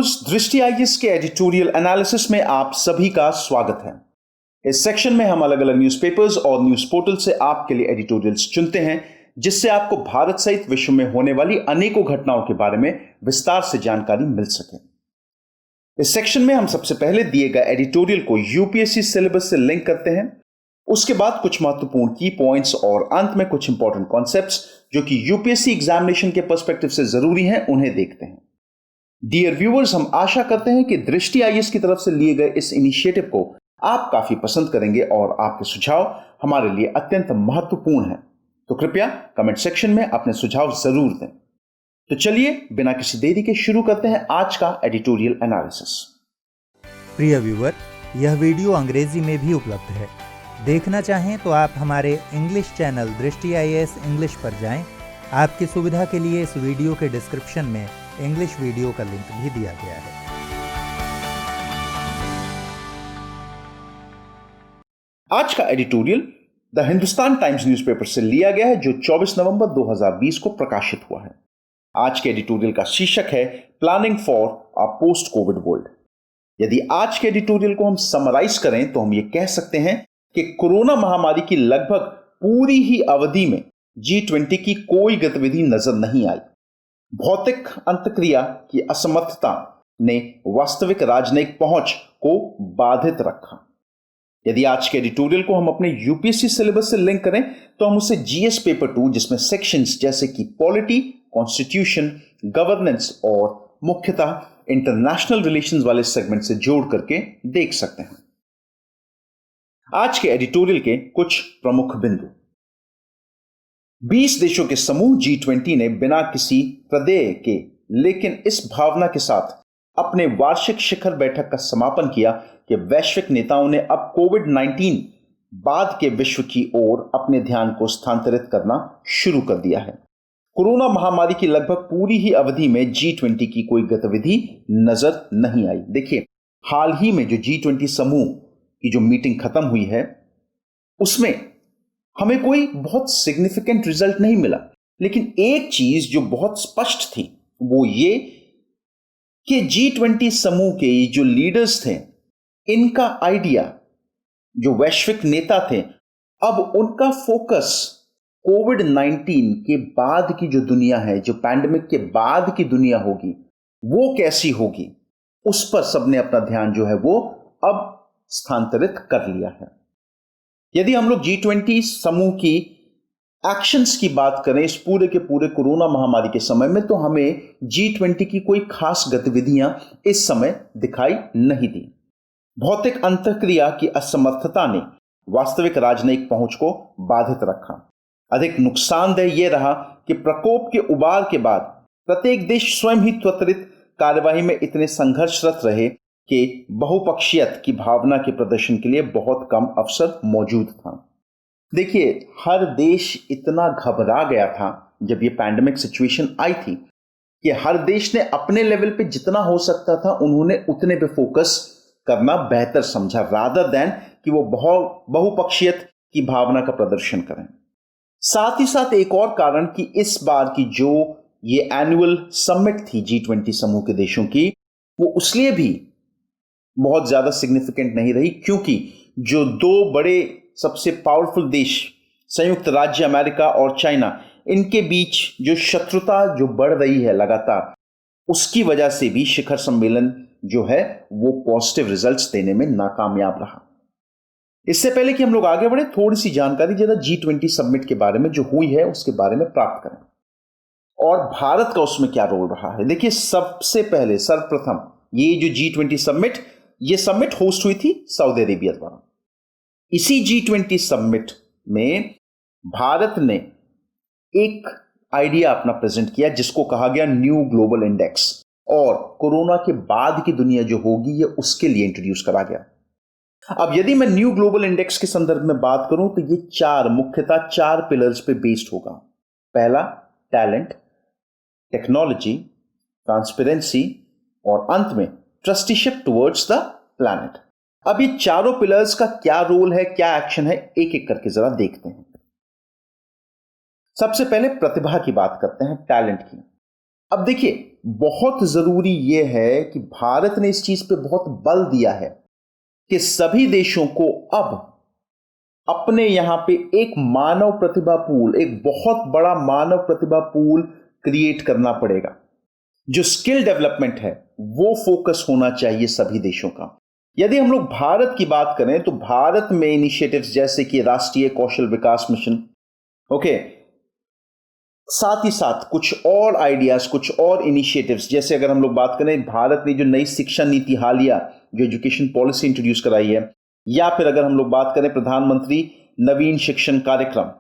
Viewers, दृष्टि IAS के editorial analysis में आप सभी का स्वागत है। इस सेक्शन में हम अलग अलग न्यूज़पेपर्स और न्यूज़ पोर्टल से आपके लिए एडिटोरियल्स चुनते हैं, जिससे आपको भारत सहित विश्व में होने वाली अनेकों घटनाओं के बारे में विस्तार से जानकारी मिल सके। इस सेक्शन में हम सबसे पहले दिए गए एडिटोरियल को यूपीएससी सिलेबस से लिंक करते हैं, उसके बाद कुछ महत्वपूर्ण की पॉइंट्स और अंत में कुछ इंपॉर्टेंट कॉन्सेप्ट्स जो कि यूपीएससी एग्जामिनेशन के पर्सपेक्टिव से जरूरी हैं, उन्हें देखते हैं। डियर व्यूअर्स, हम आशा करते हैं कि दृष्टि आईएएस की तरफ से लिए गए इस इनिशिएटिव को आप काफी पसंद करेंगे और आपके सुझाव हमारे लिए अत्यंत महत्वपूर्ण हैं। तो कृपया कमेंट सेक्शन में अपने सुझाव जरूर दें। तो चलिए बिना किसी देरी के शुरू करते हैं आज का एडिटोरियल एनालिसिस। प्रिय व्यूअर, यह वीडियो अंग्रेजी में भी उपलब्ध है। देखना चाहें तो आप हमारे इंग्लिश चैनल दृष्टि आईएएस इंग्लिश पर जाएं। आपकी सुविधा के लिए इस वीडियो के डिस्क्रिप्शन में इंग्लिश वीडियो का लिंक भी दिया गया है। आज का editorial the Hindustan times newspaper से लिया गया है, जो 24 नवंबर 2020 को प्रकाशित हुआ है। आज के एडिटोरियल का शीर्षक है planning for a post Covid world. यदि आज के एडिटोरियल को हम समराइज करें तो हम ये कह सकते हैं कि कोरोना महामारी की लगभग पूरी ही अवधि में G20 की कोई गतिविधि नजर नहीं आई। भौतिक अंतक्रिया की असमर्थता ने वास्तविक राजनयिक पहुंच को बाधित रखा। यदि आज के एडिटोरियल को हम अपने यूपीएससी सिलेबस से लिंक करें तो हम उसे जीएस पेपर 2, जिसमें सेक्शंस जैसे कि पॉलिटी, कॉन्स्टिट्यूशन, गवर्नेंस और मुख्यतः इंटरनेशनल रिलेशंस वाले सेगमेंट से जोड़ करके देख सकते हैं। आज के एडिटोरियल के कुछ प्रमुख बिंदु। 20 देशों के समूह G20 ने बिना किसी प्रत्यय के लेकिन इस भावना के साथ अपने वार्षिक शिखर बैठक का समापन किया कि वैश्विक नेताओं ने अब कोविड-19 बाद के विश्व की ओर अपने ध्यान को स्थानांतरित करना शुरू कर दिया है। कोरोना महामारी की लगभग पूरी ही अवधि में G20 की कोई गतिविधि नजर नहीं आई। देखिए, हाल ही में जो G20 समूह की जो मीटिंग खत्म हुई है, उसमें हमें कोई बहुत सिग्निफिकेंट रिजल्ट नहीं मिला, लेकिन एक चीज जो बहुत स्पष्ट थी वो ये कि G20 समूह के जो लीडर्स थे, इनका आइडिया, जो वैश्विक नेता थे, अब उनका फोकस कोविड-19 के बाद की जो दुनिया है, जो पैंडेमिक के बाद की दुनिया होगी, वो कैसी होगी, उस पर सबने अपना ध्यान जो है वो अब स्थानांतरित कर लिया है। यदि हम लोग G20 समूह की एक्शंस की बात करें इस पूरे के पूरे कोरोना महामारी के समय में, तो हमें G20 की कोई खास गतिविधियां इस समय दिखाई नहीं दी। भौतिक अंतःक्रिया की असमर्थता ने वास्तविक राजनयिक पहुंच को बाधित रखा। अधिक नुकसानदेह यह रहा कि प्रकोप के उबार के बाद प्रत्येक देश स्वयं ही त्वरित कार्यवाही में इतने संघर्षरत रहे कि बहुपक्षीयता की भावना के प्रदर्शन के लिए बहुत कम अवसर मौजूद था। देखिए, हर देश इतना घबरा गया था जब ये पैंडेमिक सिचुएशन आई थी कि हर देश ने अपने लेवल पे जितना हो सकता था उन्होंने उतने पे फोकस करना बेहतर समझा, रादर देन कि वो बहुपक्षीयता की भावना का प्रदर्शन करें। साथ ही साथ एक और कारण कि इस बार की जो ये एनुअल समिट थी G20 समूह के देशों की, वो उसलिए भी बहुत ज्यादा सिग्निफिकेंट नहीं रही क्योंकि जो दो बड़े सबसे पावरफुल देश संयुक्त राज्य अमेरिका और चाइना, इनके बीच जो शत्रुता जो बढ़ रही है लगातार, उसकी वजह से भी शिखर सम्मेलन जो है वो पॉजिटिव रिजल्ट्स देने में नाकामयाब रहा। इससे पहले कि हम लोग आगे बढ़े, थोड़ी सी जानकारी जरा G20 समिट के बारे में जो हुई है उसके बारे में प्राप्त करें और भारत का उसमें क्या रोल रहा है। देखिए, सबसे पहले सर्वप्रथम ये जो G20 समिट, ये समिट होस्ट हुई थी सऊदी अरेबिया द्वारा। इसी G20 समिट में भारत ने एक आइडिया अपना प्रेजेंट किया जिसको कहा गया न्यू ग्लोबल इंडेक्स, और कोरोना के बाद की दुनिया जो होगी ये उसके लिए इंट्रोड्यूस करा गया। अब यदि मैं न्यू ग्लोबल इंडेक्स के संदर्भ में बात करूं तो ये मुख्यतः चार पिलर्स पे बेस्ड होगा। पहला टैलेंट, टेक्नोलॉजी, ट्रांसपेरेंसी और अंत में ट्रस्टीशिप टुवर्ड्स द प्लैनेट। अब ये चारों पिलर्स का क्या रोल है, क्या एक्शन है, एक एक करके जरा देखते हैं। सबसे पहले प्रतिभा की बात करते हैं, टैलेंट की। अब देखिए, बहुत जरूरी यह है कि भारत ने इस चीज पे बहुत बल दिया है कि सभी देशों को अब अपने यहां पे एक मानव प्रतिभा पूल, एक बहुत बड़ा मानव प्रतिभा पूल क्रिएट करना पड़ेगा। जो स्किल डेवलपमेंट है वो फोकस होना चाहिए सभी देशों का। यदि हम लोग भारत की बात करें तो भारत में इनिशिएटिव्स जैसे कि राष्ट्रीय कौशल विकास मिशन, ओके, साथ ही साथ कुछ और आइडियाज, कुछ और इनिशिएटिव्स, जैसे अगर हम लोग बात करें भारत ने जो नई शिक्षा नीति हालिया जो एजुकेशन पॉलिसी इंट्रोड्यूस कराई है, या फिर अगर हम लोग बात करें प्रधानमंत्री नवीन शिक्षण कार्यक्रम,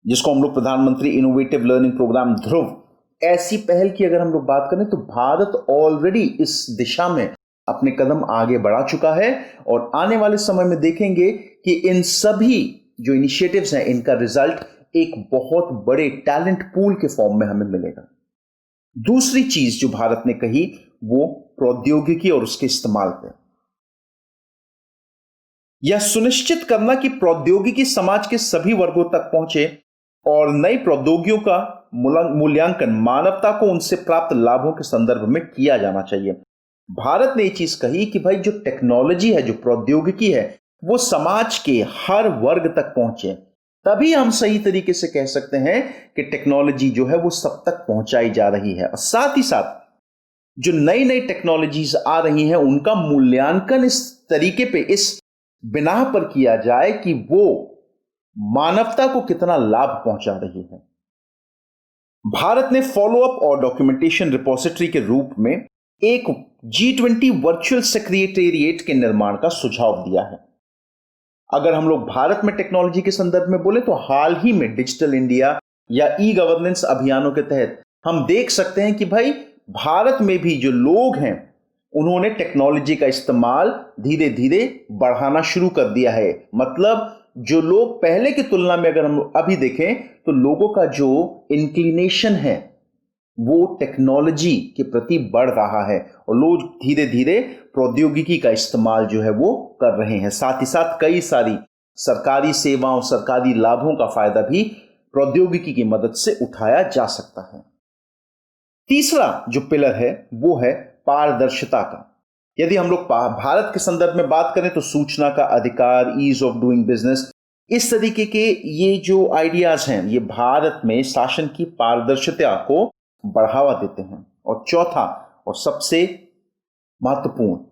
जिसको हम लोग प्रधानमंत्री इनोवेटिव लर्निंग प्रोग्राम ध्रुव, ऐसी पहल की अगर हम लोग बात करें तो भारत ऑलरेडी इस दिशा में अपने कदम आगे बढ़ा चुका है। और आने वाले समय में देखेंगे कि इन सभी जो इनिशिएटिव्स हैं इनका रिजल्ट एक बहुत बड़े टैलेंट पूल के फॉर्म में हमें मिलेगा। दूसरी चीज जो भारत ने कही वो प्रौद्योगिकी और उसके इस्तेमाल पे, यह सुनिश्चित करना कि प्रौद्योगिकी समाज के सभी वर्गों तक पहुंचे और नई प्रौद्योगिकियों का मूल्यांकन मानवता को उनसे प्राप्त लाभों के संदर्भ में किया जाना चाहिए। भारत ने यह चीज कही कि भाई जो टेक्नोलॉजी है, जो प्रौद्योगिकी है, वो समाज के हर वर्ग तक पहुंचे, तभी हम सही तरीके से कह सकते हैं कि टेक्नोलॉजी जो है वो सब तक पहुंचाई जा रही है। और साथ ही साथ जो नई नई टेक्नोलॉजीज आ रही हैं उनका मूल्यांकन इस तरीके पे, इस बिना पर किया जाए कि वो मानवता को कितना लाभ पहुंचा रही है। भारत ने फॉलोअप और डॉक्यूमेंटेशन रिपोजिटरी के रूप में एक G20 वर्चुअल सेक्रेटेरिएट के निर्माण का सुझाव दिया है। अगर हम लोग भारत में टेक्नोलॉजी के संदर्भ में बोले तो हाल ही में डिजिटल इंडिया या ई गवर्नेंस अभियानों के तहत हम देख सकते हैं कि भाई भारत में भी जो लोग हैं उन्होंने टेक्नोलॉजी का इस्तेमाल धीरे धीरे बढ़ाना शुरू कर दिया है। मतलब जो लोग पहले की तुलना में अगर हम अभी देखें तो लोगों का जो इंक्लिनेशन है वो टेक्नोलॉजी के प्रति बढ़ रहा है और लोग धीरे धीरे प्रौद्योगिकी का इस्तेमाल जो है वो कर रहे हैं। साथ ही साथ कई सारी सरकारी सेवाओं, सरकारी लाभों का फायदा भी प्रौद्योगिकी की मदद से उठाया जा सकता है। तीसरा जो पिलर है वो है पारदर्शिता का। यदि हम लोग भारत के संदर्भ में बात करें तो सूचना का अधिकार, ईज ऑफ डूइंग बिजनेस, इस तरीके के ये जो आइडियाज हैं ये भारत में शासन की पारदर्शिता को बढ़ावा देते हैं। और चौथा और सबसे महत्वपूर्ण,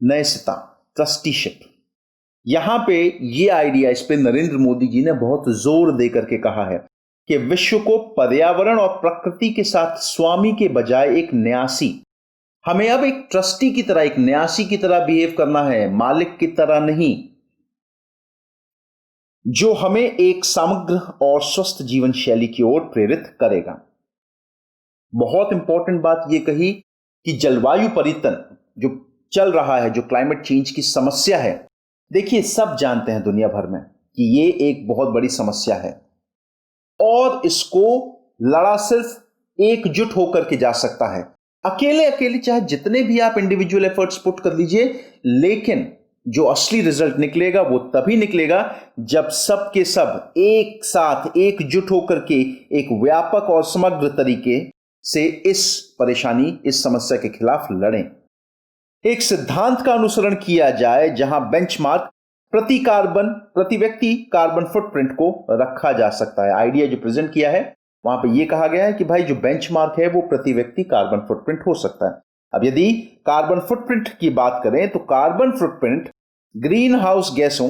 न्यायिकता, ट्रस्टीशिप। यहां पे ये आइडिया, इस पे नरेंद्र मोदी जी ने बहुत जोर देकर के कहा है कि विश्व को पर्यावरण और प्रकृति के साथ स्वामी के बजाय एक न्यासी, हमें अब एक ट्रस्टी की तरह, एक न्यासी की तरह बिहेव करना है, मालिक की तरह नहीं, जो हमें एक समग्र और स्वस्थ जीवन शैली की ओर प्रेरित करेगा। बहुत इंपॉर्टेंट बात यह कही कि जलवायु परिवर्तन जो चल रहा है, जो क्लाइमेट चेंज की समस्या है, देखिए सब जानते हैं दुनिया भर में कि ये एक बहुत बड़ी समस्या है और इसको लड़ा सिर्फ एकजुट होकर के जा सकता है। अकेले अकेले चाहे जितने भी आप इंडिविजुअल एफर्ट्स पुट कर लीजिए, लेकिन जो असली रिजल्ट निकलेगा वो तभी निकलेगा जब सब के सब एक साथ एकजुट होकर के एक व्यापक और समग्र तरीके से इस परेशानी, इस समस्या के खिलाफ लड़ें। एक सिद्धांत का अनुसरण किया जाए जहां बेंचमार्क प्रति व्यक्ति कार्बन फुटप्रिंट को रखा जा सकता है। आइडिया जो प्रेजेंट किया है वहां पे यह कहा गया है कि भाई जो बेंचमार्क है वो प्रति व्यक्ति कार्बन फुटप्रिंट हो सकता है। अब यदि कार्बन फुटप्रिंट की बात करें तो कार्बन फुटप्रिंट ग्रीन हाउस गैसों,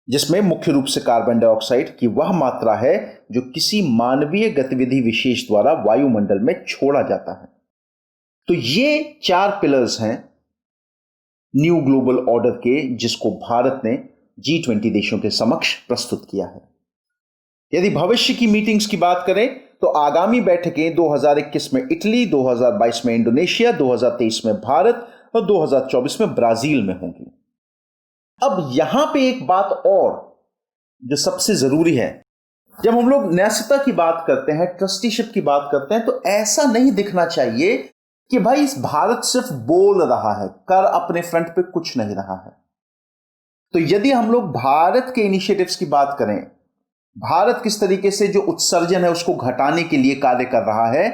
जिसमें मुख्य रूप से कार्बन डाइऑक्साइड की वह मात्रा है जो किसी मानवीय गतिविधि विशेष द्वारा वायुमंडल में छोड़ा जाता है। तो ये 4 पिलर्स हैं न्यू ग्लोबल ऑर्डर के, जिसको भारत ने G20 देशों के समक्ष प्रस्तुत किया है। यदि भविष्य की मीटिंग्स की बात करें तो आगामी बैठकें 2021 में इटली, 2022 में इंडोनेशिया, 2023 में भारत और 2024 में ब्राजील में होंगी। अब यहां पे एक बात और जो सबसे जरूरी है, जब हम लोग न्यायिकता की बात करते हैं, ट्रस्टीशिप की बात करते हैं, तो ऐसा नहीं दिखना चाहिए कि भाई इस भारत सिर्फ बोल रहा है, कर अपने फ्रंट पे कुछ नहीं रहा है। तो यदि हम लोग भारत के इनिशिएटिव्स की बात करें भारत किस तरीके से जो उत्सर्जन है उसको घटाने के लिए कार्य कर रहा है,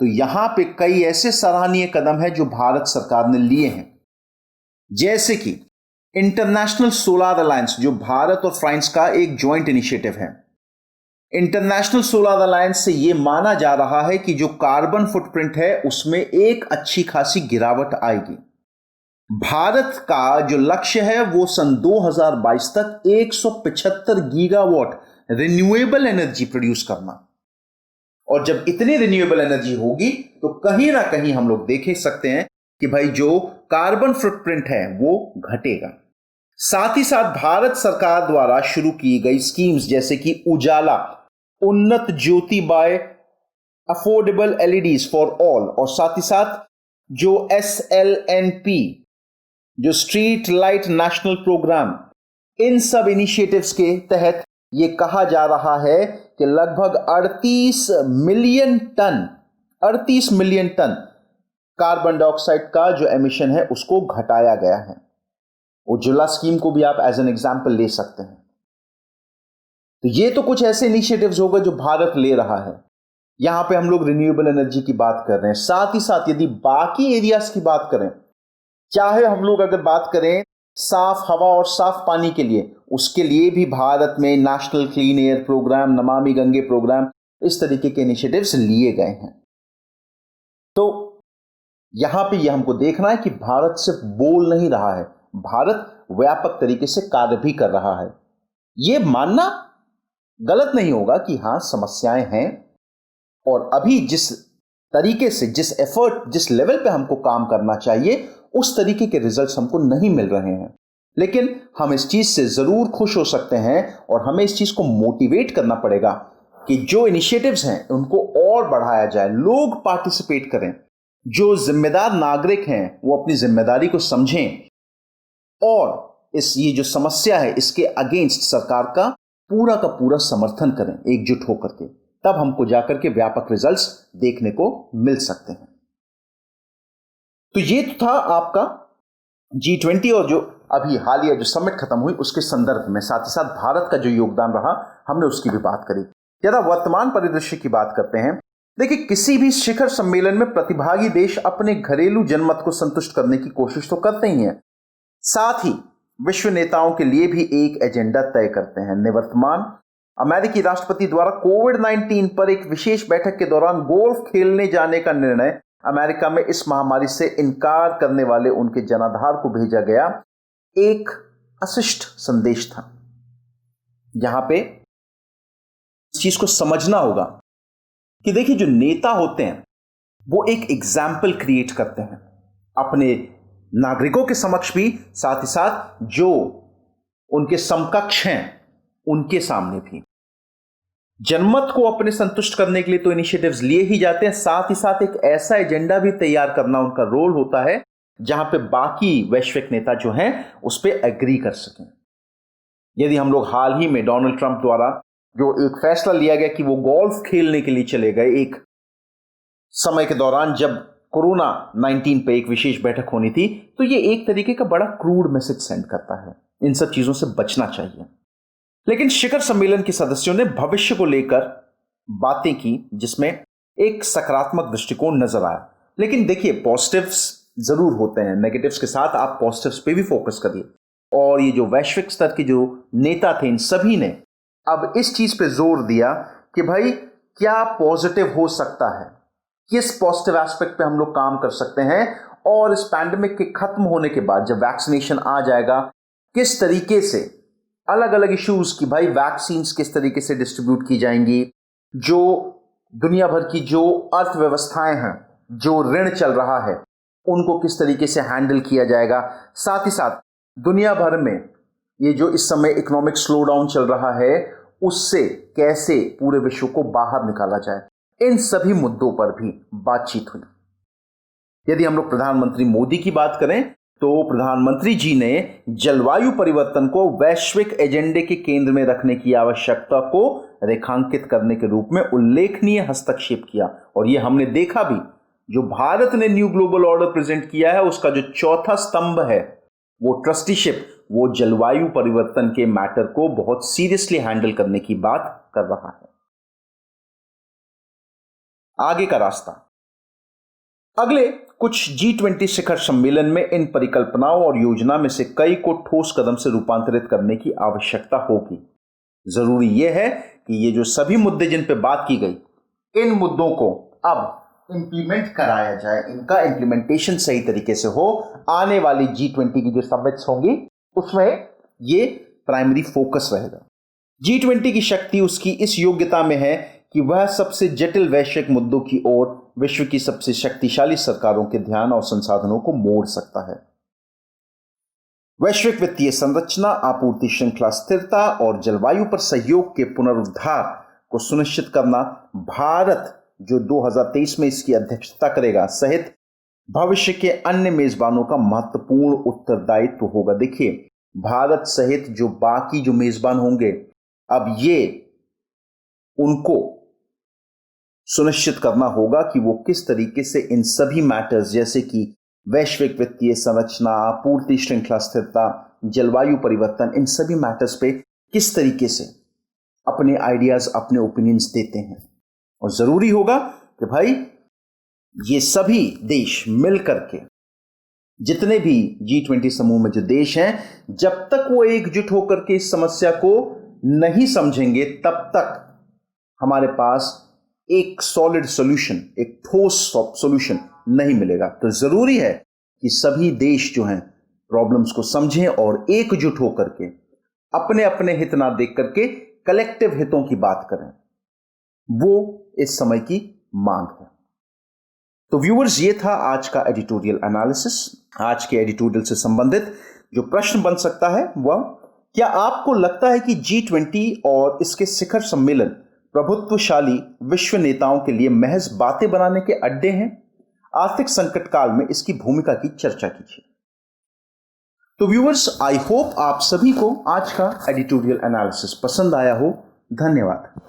तो यहां पे कई ऐसे सराहनीय कदम है जो भारत सरकार ने लिए हैं, जैसे कि इंटरनेशनल सोलर अलायंस, जो भारत और फ्रांस का एक जॉइंट इनिशिएटिव है। इंटरनेशनल सोलर अलायंस से यह माना जा रहा है कि जो कार्बन फुटप्रिंट है उसमें एक अच्छी खासी गिरावट आएगी। भारत का जो लक्ष्य है वो सन 2022 तक 175 गीगावाट रिन्यूएबल एनर्जी प्रोड्यूस करना, और जब इतनी रिन्यूएबल एनर्जी होगी तो कहीं ना कहीं हम लोग देख सकते हैं कि भाई जो कार्बन फुटप्रिंट है वो घटेगा। साथ ही साथ भारत सरकार द्वारा शुरू की गई स्कीम्स जैसे कि Ujala, Unnat Jyoti by affordable LEDs for all, और साथ ही साथ जो SLNP, जो स्ट्रीट लाइट नेशनल प्रोग्राम, इन सब इनिशिएटिव्स के तहत ये कहा जा रहा है कि लगभग 38 मिलियन टन कार्बन डाइऑक्साइड का जो एमिशन है उसको घटाया गया है। उज्ज्वला स्कीम को भी आप एज एन एग्जांपल ले सकते हैं। तो ये तो कुछ ऐसे इनिशिएटिव्स होगा जो भारत ले रहा है। यहां पे हम लोग रिन्यूएबल एनर्जी की बात कर रहे हैं। साथ ही साथ यदि बाकी एरियाज की बात करें, चाहे हम लोग अगर बात करें साफ हवा और साफ पानी के लिए, उसके लिए भी भारत में national clean air programme, Namami Gange programme, इस तरीके के इनिशिएटिव्स लिए गए हैं। तो यहां पे यह हमको देखना है कि भारत सिर्फ बोल नहीं रहा है, भारत व्यापक तरीके से कार्य भी कर रहा है। यह मानना गलत नहीं होगा कि हां समस्याएं हैं, और अभी जिस तरीके से, जिस एफर्ट, जिस लेवल पे हमको काम करना चाहिए उस तरीके के रिजल्ट्स हमको नहीं मिल रहे हैं। लेकिन हम इस चीज से जरूर खुश हो सकते हैं और हमें इस चीज को मोटिवेट करना पड़ेगा कि जो इनिशिएटिव्स हैं उनको और बढ़ाया जाए, लोग पार्टिसिपेट करें, जो जिम्मेदार नागरिक हैं वो अपनी जिम्मेदारी को समझें और ये जो समस्या है इसके अगेंस्ट सरकार का पूरा समर्थन करें एकजुट होकर के। तब हमको जाकर के व्यापक रिजल्ट्स देखने को मिल सकते हैं। तो ये तो था आपका G20 और जो अभी हालिया जो समिट खत्म हुई उसके संदर्भ में, साथ ही साथ भारत का जो योगदान रहा हमने उसकी भी बात करी। ज्यादा वर्तमान परिदृश्य की बात करते हैं। देखिए, किसी भी शिखर सम्मेलन में प्रतिभागी देश अपने घरेलू जनमत को संतुष्ट करने की कोशिश तो करते ही हैं, साथ ही विश्व नेताओं के लिए भी एक एजेंडा तय करते हैं। निवर्तमान अमेरिकी राष्ट्रपति द्वारा कोविड-19 पर एक विशेष बैठक के दौरान गोल्फ खेलने जाने का निर्णय अमेरिका में इस महामारी से इनकार करने वाले उनके जनाधार को भेजा गया एक अशिष्ट संदेश था। यहां पे इस चीज को समझना होगा कि देखिए, जो नेता होते हैं वो एक एग्जाम्पल क्रिएट करते हैं अपने नागरिकों के समक्ष भी, साथ ही साथ जो उनके समकक्ष हैं उनके सामने भी। जनमत को अपने संतुष्ट करने के लिए तो इनिशिएटिव्स लिए ही जाते हैं, साथ ही साथ एक ऐसा एजेंडा भी तैयार करना उनका रोल होता है जहां पे बाकी वैश्विक नेता जो हैं उस पर एग्री कर सकें। यदि हम लोग हाल ही में डोनाल्ड ट्रंप द्वारा जो एक फैसला लिया गया कि वो गोल्फ खेलने के लिए चले गए एक समय के दौरान जब कोरोना-19 पे एक विशेष बैठक होनी थी, तो ये एक तरीके का बड़ा क्रूड मैसेज सेंड करता है। इन सब चीजों से बचना चाहिए। लेकिन शिखर सम्मेलन के सदस्यों ने भविष्य को लेकर बातें की जिसमें एक सकारात्मक दृष्टिकोण नजर आया। लेकिन देखिए, पॉजिटिव्स जरूर होते हैं, नेगेटिव्स के साथ आप पॉजिटिव्स पे भी फोकस करिए। और ये जो वैश्विक स्तर के जो नेता थे इन सभी ने अब इस चीज पे जोर दिया कि भाई क्या पॉजिटिव हो सकता है, किस पॉजिटिव एस्पेक्ट पे हम लोग काम कर सकते हैं, और इस पैंडेमिक के खत्म होने के बाद जब वैक्सीनेशन आ जाएगा किस तरीके से अलग अलग इश्यूज की, भाई वैक्सीन्स किस तरीके से डिस्ट्रीब्यूट की जाएंगी, जो दुनिया भर की जो अर्थव्यवस्थाएं हैं, जो ऋण चल रहा है उनको किस तरीके से हैंडल किया जाएगा, साथ ही साथ दुनिया भर में ये जो इस समय इकोनॉमिक स्लो डाउन चल रहा है उससे कैसे पूरे विश्व को बाहर निकाला जाए, इन सभी मुद्दों पर भी बातचीत हुई। यदि हम लोग प्रधानमंत्री मोदी की बात करें तो प्रधानमंत्री जी ने जलवायु परिवर्तन को वैश्विक एजेंडे के केंद्र में रखने की आवश्यकता को रेखांकित करने के रूप में उल्लेखनीय हस्तक्षेप किया। और यह हमने देखा भी, जो भारत ने न्यू ग्लोबल ऑर्डर प्रेजेंट किया है उसका जो चौथा स्तंभ है वो ट्रस्टीशिप, वो जलवायु परिवर्तन के मैटर को बहुत सीरियसली हैंडल करने की बात कर रहा है। आगे का रास्ता, अगले कुछ G20 शिखर सम्मेलन में इन परिकल्पनाओं और योजना में से कई को ठोस कदम से रूपांतरित करने की आवश्यकता होगी। जरूरी यह है कि ये जो सभी मुद्दे जिन पे बात की गई, इन मुद्दों को अब इंप्लीमेंट कराया जाए, इनका इंप्लीमेंटेशन सही तरीके से हो। आने वाली G20 की जो समिट्स होंगी उसमें ये प्राइमरी फोकस रहेगा। G20 की शक्ति उसकी इस योग्यता में है कि वह सबसे जटिल वैश्विक मुद्दों की ओर विश्व की सबसे शक्तिशाली सरकारों के ध्यान और संसाधनों को मोड़ सकता है। वैश्विक वित्तीय संरचना, आपूर्ति श्रृंखला स्थिरता और जलवायु पर सहयोग के पुनरुद्धार को सुनिश्चित करना भारत, जो 2023 में इसकी अध्यक्षता करेगा, सहित भविष्य के अन्य मेजबानों का महत्वपूर्ण उत्तरदायित्व होगा। देखिए, भारत सहित जो बाकी जो मेजबान होंगे, अब ये उनको सुनिश्चित करना होगा कि वो किस तरीके से इन सभी मैटर्स जैसे कि वैश्विक वित्तीय संरचना, आपूर्ति श्रृंखला स्थिरता, जलवायु परिवर्तन, इन सभी मैटर्स पे किस तरीके से अपने आइडियाज, अपने ओपिनियंस देते हैं। और जरूरी होगा कि भाई ये सभी देश मिल करके, जितने भी G20 समूह में जो देश हैं, जब तक वो एकजुट होकर के इस समस्या को नहीं समझेंगे, तब तक हमारे पास एक सॉलिड सॉल्यूशन, एक ठोस सॉल्यूशन नहीं मिलेगा। तो जरूरी है कि सभी देश जो हैं प्रॉब्लम्स को समझें और एकजुट होकर के अपने अपने हित ना देख करके कलेक्टिव हितों की बात करें। वो इस समय की मांग है। तो व्यूअर्स, ये था आज का एडिटोरियल एनालिसिस। आज के एडिटोरियल से संबंधित जो प्रश्न बन सकता है वह, क्या आपको लगता है कि G20 और इसके शिखर सम्मेलन प्रभुत्वशाली विश्व नेताओं के लिए महज बातें बनाने के अड्डे हैं? आर्थिक संकट काल में इसकी भूमिका की चर्चा कीजिए। तो व्यूअर्स, आई होप आप सभी को आज का एडिटोरियल एनालिसिस पसंद आया हो। धन्यवाद।